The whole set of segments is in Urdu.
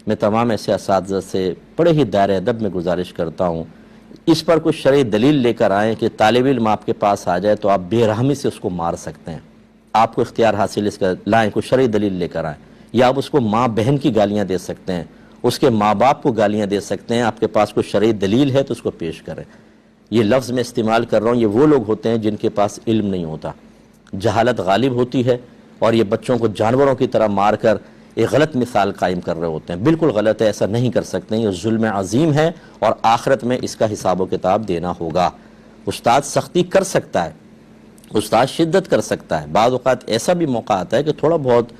میں تمام ایسے اساتذہ سے بڑے ہی دائرہ ادب میں گزارش کرتا ہوں، اس پر کوئی شرعی دلیل لے کر آئیں کہ طالب علم آپ کے پاس آ جائے تو آپ بے رحمی سے اس کو مار سکتے ہیں، آپ کو اختیار حاصل اس کا لائیں، کوئی شرعی دلیل لے کر آئیں، یا آپ اس کو ماں بہن کی گالیاں دے سکتے ہیں، اس کے ماں باپ کو گالیاں دے سکتے ہیں، آپ کے پاس کوئی شرعی دلیل ہے تو اس کو پیش کریں۔ یہ لفظ میں استعمال کر رہا ہوں، یہ وہ لوگ ہوتے ہیں جن کے پاس علم نہیں ہوتا، جہالت غالب ہوتی ہے، اور یہ بچوں کو جانوروں کی طرح مار کر ایک غلط مثال قائم کر رہے ہوتے ہیں۔ بالکل غلط ہے، ایسا نہیں کر سکتے، یہ ظلم عظیم ہے اور آخرت میں اس کا حساب و کتاب دینا ہوگا۔ استاد سختی کر سکتا ہے، استاد شدت کر سکتا ہے، بعض اوقات ایسا بھی موقع آتا ہے کہ تھوڑا بہت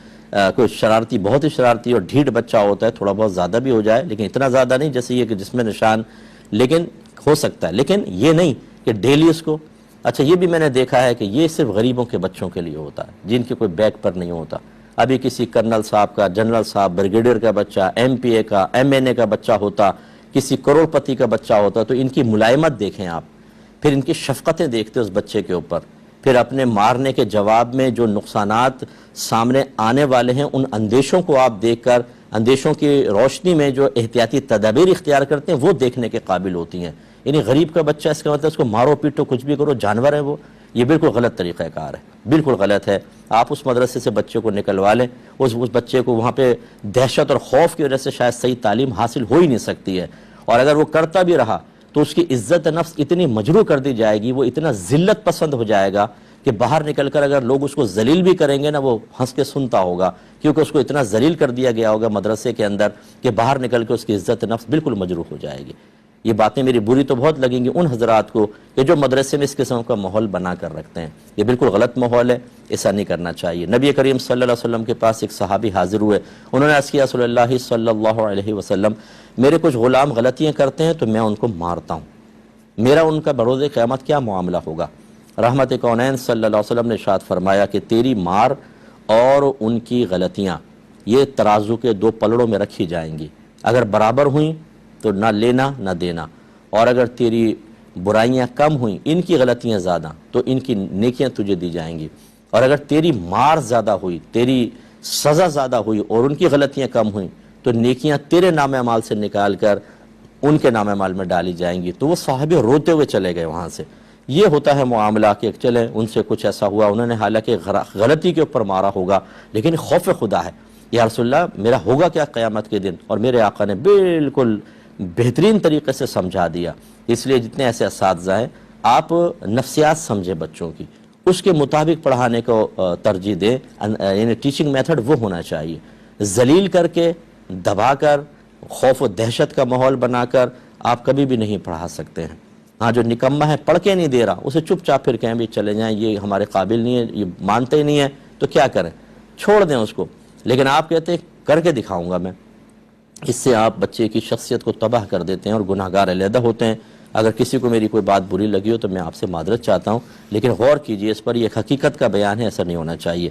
کوئی شرارتی، بہت ہی شرارتی اور ڈھیٹ بچہ ہوتا ہے، تھوڑا بہت زیادہ بھی ہو جائے، لیکن اتنا زیادہ نہیں جیسے یہ کہ جس میں نشان، لیکن ہو سکتا ہے، لیکن یہ نہیں کہ ڈیلی اس کو۔ اچھا یہ بھی میں نے دیکھا ہے کہ یہ صرف غریبوں کے بچوں کے لیے ہوتا ہے، جن کے کوئی بیک پر نہیں ہوتا۔ ابھی کسی کرنل صاحب کا، جنرل صاحب، بریگیڈیئر کا بچہ، ایم پی اے کا، ایم این اے کا بچہ ہوتا، کسی کروڑ پتی کا بچہ ہوتا، تو ان کی ملائمت دیکھیں آپ، پھر ان کی شفقتیں دیکھتے اس بچے کے اوپر، پھر اپنے مارنے کے جواب میں جو نقصانات سامنے آنے والے ہیں ان اندیشوں کو آپ دیکھ کر، اندیشوں کی روشنی میں جو احتیاطی تدابیر اختیار کرتے ہیں وہ دیکھنے کے قابل ہوتی ہیں۔ یعنی غریب کا بچہ، اس کا مطلب اس کو مارو پیٹو کچھ بھی کرو، جانور ہے وہ، یہ بالکل غلط طریقہ کار ہے، بالکل غلط ہے۔ آپ اس مدرسے سے بچے کو نکلوا لیں، اس بچے کو وہاں پہ دہشت اور خوف کی وجہ سے شاید صحیح تعلیم حاصل ہو ہی نہیں سکتی ہے، اور اگر وہ کرتا بھی رہا تو اس کی عزت نفس اتنی مجروح کر دی جائے گی، وہ اتنا ذلت پسند ہو جائے گا کہ باہر نکل کر اگر لوگ اس کو ذلیل بھی کریں گے نا، وہ ہنس کے سنتا ہوگا، کیونکہ اس کو اتنا ذلیل کر دیا گیا ہوگا مدرسے کے اندر کہ باہر نکل کے اس کی عزت نفس بالکل مجروح ہو جائے گی۔ یہ باتیں میری بری تو بہت لگیں گی ان حضرات کو کہ جو مدرسے میں اس قسم کا ماحول بنا کر رکھتے ہیں، یہ بالکل غلط ماحول ہے، ایسا نہیں کرنا چاہیے۔ نبی کریم صلی اللہ علیہ وسلم کے پاس ایک صحابی حاضر ہوئے، انہوں نے عرض کیا رسول اللہ صلی اللہ علیہ وسلم، میرے کچھ غلام غلطیاں کرتے ہیں تو میں ان کو مارتا ہوں، میرا ان کا بروز قیامت کیا معاملہ ہوگا؟ رحمت کونین صلی اللہ علیہ وسلم نے ارشاد فرمایا کہ تیری مار اور ان کی غلطیاں یہ ترازو کے دو پلڑوں میں رکھی جائیں گی، اگر برابر ہوئیں تو نہ لینا نہ دینا، اور اگر تیری برائیاں کم ہوئیں، ان کی غلطیاں زیادہ، تو ان کی نیکیاں تجھے دی جائیں گی، اور اگر تیری مار زیادہ ہوئی، تیری سزا زیادہ ہوئی اور ان کی غلطیاں کم ہوئیں تو نیکیاں تیرے نام اعمال سے نکال کر ان کے نام اعمال میں ڈالی جائیں گی۔ تو وہ صحابی روتے ہوئے چلے گئے وہاں سے۔ یہ ہوتا ہے معاملہ کہ چلیں ان سے کچھ ایسا ہوا، انہوں نے حالانکہ غلطی کے اوپر مارا ہوگا لیکن خوف خدا ہے، یا رسول اللہ میرا ہوگا کیا قیامت کے دن؟ اور میرے آقا نے بالکل بہترین طریقے سے سمجھا دیا۔ اس لیے جتنے ایسے اساتذہ ہیں، آپ نفسیات سمجھیں بچوں کی، اس کے مطابق پڑھانے کو ترجیح دیں، یعنی ٹیچنگ میتھڈ وہ ہونا چاہیے۔ ذلیل کر کے، دبا کر، خوف و دہشت کا ماحول بنا کر آپ کبھی بھی نہیں پڑھا سکتے ہیں۔ ہاں جو نکمہ ہے، پڑھ کے نہیں دے رہا، اسے چپ چاپ پھر کہیں بھی چلے جائیں، یہ ہمارے قابل نہیں ہے، یہ مانتے ہی نہیں ہے، تو کیا کریں؟ چھوڑ دیں اس کو۔ لیکن آپ کہتے ہیں کر کے دکھاؤں گا میں، اس سے آپ بچے کی شخصیت کو تباہ کر دیتے ہیں اور گناہگار علیحدہ ہوتے ہیں۔ اگر کسی کو میری کوئی بات بری لگی ہو تو میں آپ سے معذرت چاہتا ہوں، لیکن غور کیجئے اس پر، یہ ایک حقیقت کا بیان ہے، ایسا نہیں ہونا چاہیے۔